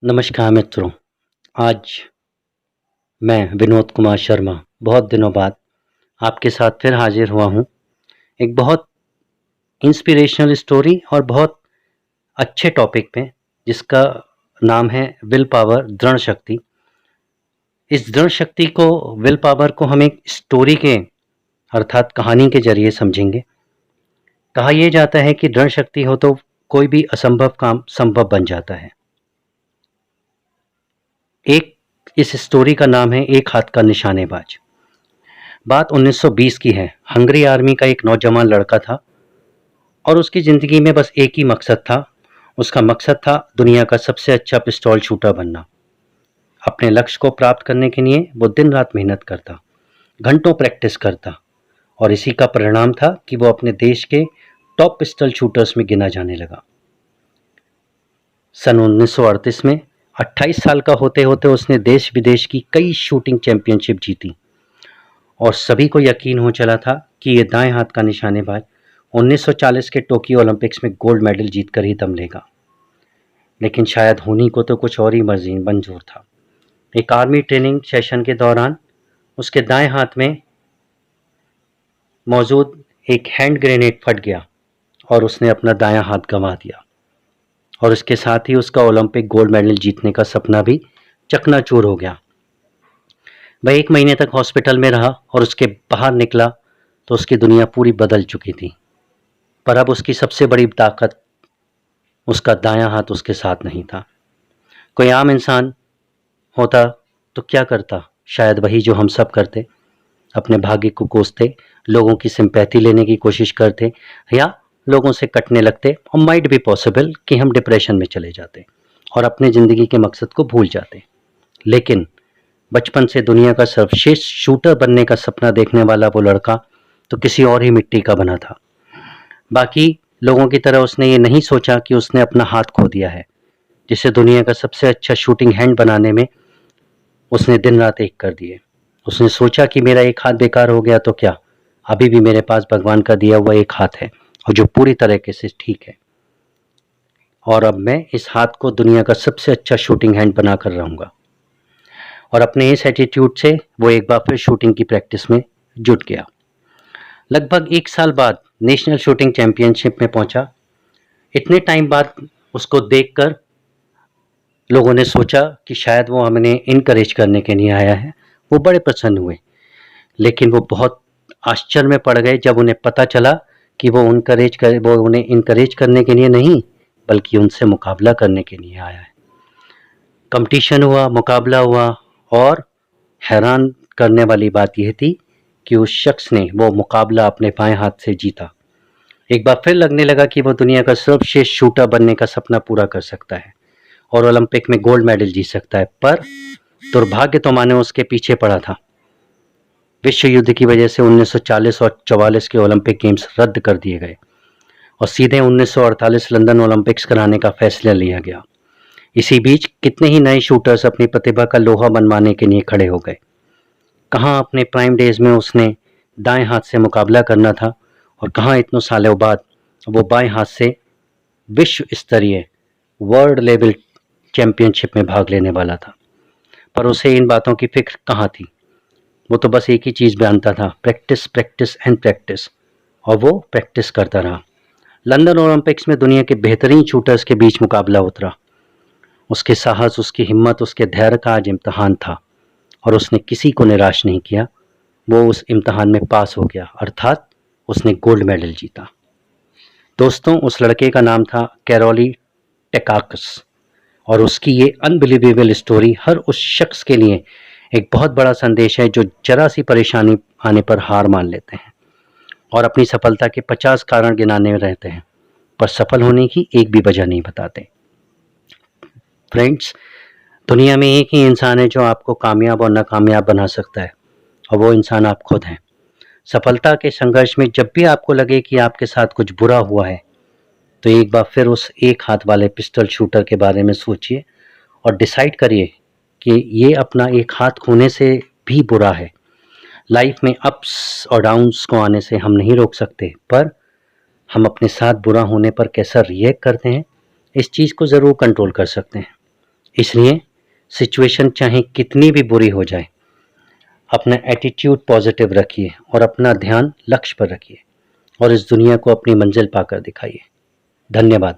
नमस्कार मित्रों। आज मैं विनोद कुमार शर्मा बहुत दिनों बाद आपके साथ फिर हाजिर हुआ हूँ। एक बहुत इंस्पिरेशनल स्टोरी और बहुत अच्छे टॉपिक पे, जिसका नाम है विल पावर, दृढ़ शक्ति। इस दृढ़ शक्ति को, विल पावर को हम एक स्टोरी के अर्थात कहानी के जरिए समझेंगे। कहा यह जाता है कि दृढ़ शक्ति हो तो कोई भी असंभव काम संभव बन जाता है। एक इस स्टोरी का नाम है एक हाथ का निशानेबाज। बात 1920 की है। हंगरी आर्मी का एक नौजवान लड़का था और उसकी ज़िंदगी में बस एक ही मकसद था। उसका मकसद था दुनिया का सबसे अच्छा पिस्तौल शूटर बनना। अपने लक्ष्य को प्राप्त करने के लिए वो दिन रात मेहनत करता, घंटों प्रैक्टिस करता और इसी का परिणाम था कि वो अपने देश के टॉप पिस्टल शूटर्स में गिना जाने लगा। सन 1938 में 28 साल का होते होते उसने देश विदेश की कई शूटिंग चैंपियनशिप जीती और सभी को यकीन हो चला था कि ये दाएं हाथ का निशानेबाज 1940 के टोक्यो ओलंपिक्स में गोल्ड मेडल जीतकर ही दम लेगा। लेकिन शायद होनी को तो कुछ और ही मंजूर था। एक आर्मी ट्रेनिंग सेशन के दौरान उसके दाएं हाथ में मौजूद एक हैंड ग्रेनेड फट गया और उसने अपना दायां हाथ गंवा दिया और उसके साथ ही उसका ओलंपिक गोल्ड मेडल जीतने का सपना भी चकनाचूर हो गया। वह 1 महीने तक हॉस्पिटल में रहा और उसके बाहर निकला तो उसकी दुनिया पूरी बदल चुकी थी। पर अब उसकी सबसे बड़ी ताकत उसका दायां हाथ उसके साथ नहीं था। कोई आम इंसान होता तो क्या करता? शायद वही जो हम सब करते, अपने भाग्य को कोसते, लोगों की सिंपैथी लेने की कोशिश करते या लोगों से कटने लगते और माइट बी पॉसिबल कि हम डिप्रेशन में चले जाते और अपने ज़िंदगी के मकसद को भूल जाते। लेकिन बचपन से दुनिया का सर्वश्रेष्ठ शूटर बनने का सपना देखने वाला वो लड़का तो किसी और ही मिट्टी का बना था। बाकी लोगों की तरह उसने ये नहीं सोचा कि उसने अपना हाथ खो दिया है, जिसे दुनिया का सबसे अच्छा शूटिंग हैंड बनाने में उसने दिन रात एक कर दिए। उसने सोचा कि मेरा एक हाथ बेकार हो गया तो क्या, अभी भी मेरे पास भगवान का दिया हुआ एक हाथ है और जो पूरी तरीके से ठीक है, और अब मैं इस हाथ को दुनिया का सबसे अच्छा शूटिंग हैंड बनाकर रहूँगा। और अपने इस एटीट्यूड से वो एक बार फिर शूटिंग की प्रैक्टिस में जुट गया। लगभग 1 साल बाद नेशनल शूटिंग चैंपियनशिप में पहुंचा। इतने टाइम बाद उसको देखकर लोगों ने सोचा कि शायद वो हमें इनकरेज करने के लिए आया है। वो बड़े प्रसन्न हुए, लेकिन वो बहुत आश्चर्य में पड़ गए जब उन्हें पता चला कि वो उन्हें इनकरेज करने के लिए नहीं, बल्कि उनसे मुकाबला करने के लिए आया है। कंपटीशन हुआ, मुकाबला हुआ और हैरान करने वाली बात यह थी कि उस शख्स ने वो मुकाबला अपने बाएं हाथ से जीता। एक बार फिर लगने लगा कि वो दुनिया का सर्वश्रेष्ठ शूटर बनने का सपना पूरा कर सकता है और ओलंपिक में गोल्ड मेडल जीत सकता है। पर दुर्भाग्य तो माने उसके पीछे पड़ा था। विश्व युद्ध की वजह से 1940 और 44 के ओलंपिक गेम्स रद्द कर दिए गए और सीधे 1948 लंदन ओलंपिक्स कराने का फैसला लिया गया। इसी बीच कितने ही नए शूटर्स अपनी प्रतिभा का लोहा मनवाने के लिए खड़े हो गए। कहाँ अपने प्राइम डेज में उसने दाएं हाथ से मुकाबला करना था और कहाँ इतनों सालों बाद वो बाएं हाथ से विश्व स्तरीय वर्ल्ड लेवल चैंपियनशिप में भाग लेने वाला था। पर उसे इन बातों की फिक्र कहाँ थी। वो तो बस एक ही चीज़ जानता था, प्रैक्टिस प्रैक्टिस एंड प्रैक्टिस, और वो प्रैक्टिस करता रहा। लंदन ओलंपिक्स में दुनिया के बेहतरीन शूटर्स के बीच मुकाबला उतरा। उसके साहस, उसकी हिम्मत, उसके धैर्य का आज इम्तहान था और उसने किसी को निराश नहीं किया। वो उस इम्तहान में पास हो गया, अर्थात उसने गोल्ड मेडल जीता। दोस्तों, उस लड़के का नाम था कैरोली टेकाकस और उसकी ये अनबिलीवेबल स्टोरी हर उस शख्स के लिए एक बहुत बड़ा संदेश है जो जरा सी परेशानी आने पर हार मान लेते हैं और अपनी सफलता के 50 कारण गिनाने में रहते हैं, पर सफल होने की एक भी वजह नहीं बताते। फ्रेंड्स, दुनिया में एक ही इंसान है जो आपको कामयाब और नाकामयाब बना सकता है, और वो इंसान आप खुद हैं। सफलता के संघर्ष में जब भी आपको लगे कि आपके साथ कुछ बुरा हुआ है, तो एक बार फिर उस एक हाथ वाले पिस्टल शूटर के बारे में सोचिए और डिसाइड करिए कि ये अपना एक हाथ खोने से भी बुरा है। लाइफ में अप्स और डाउन्स को आने से हम नहीं रोक सकते, पर हम अपने साथ बुरा होने पर कैसा रिएक्ट करते हैं, इस चीज़ को ज़रूर कंट्रोल कर सकते हैं। इसलिए सिचुएशन चाहे कितनी भी बुरी हो जाए, अपना एटीट्यूड पॉजिटिव रखिए और अपना ध्यान लक्ष्य पर रखिए और इस दुनिया को अपनी मंजिल पाकर दिखाइए। धन्यवाद।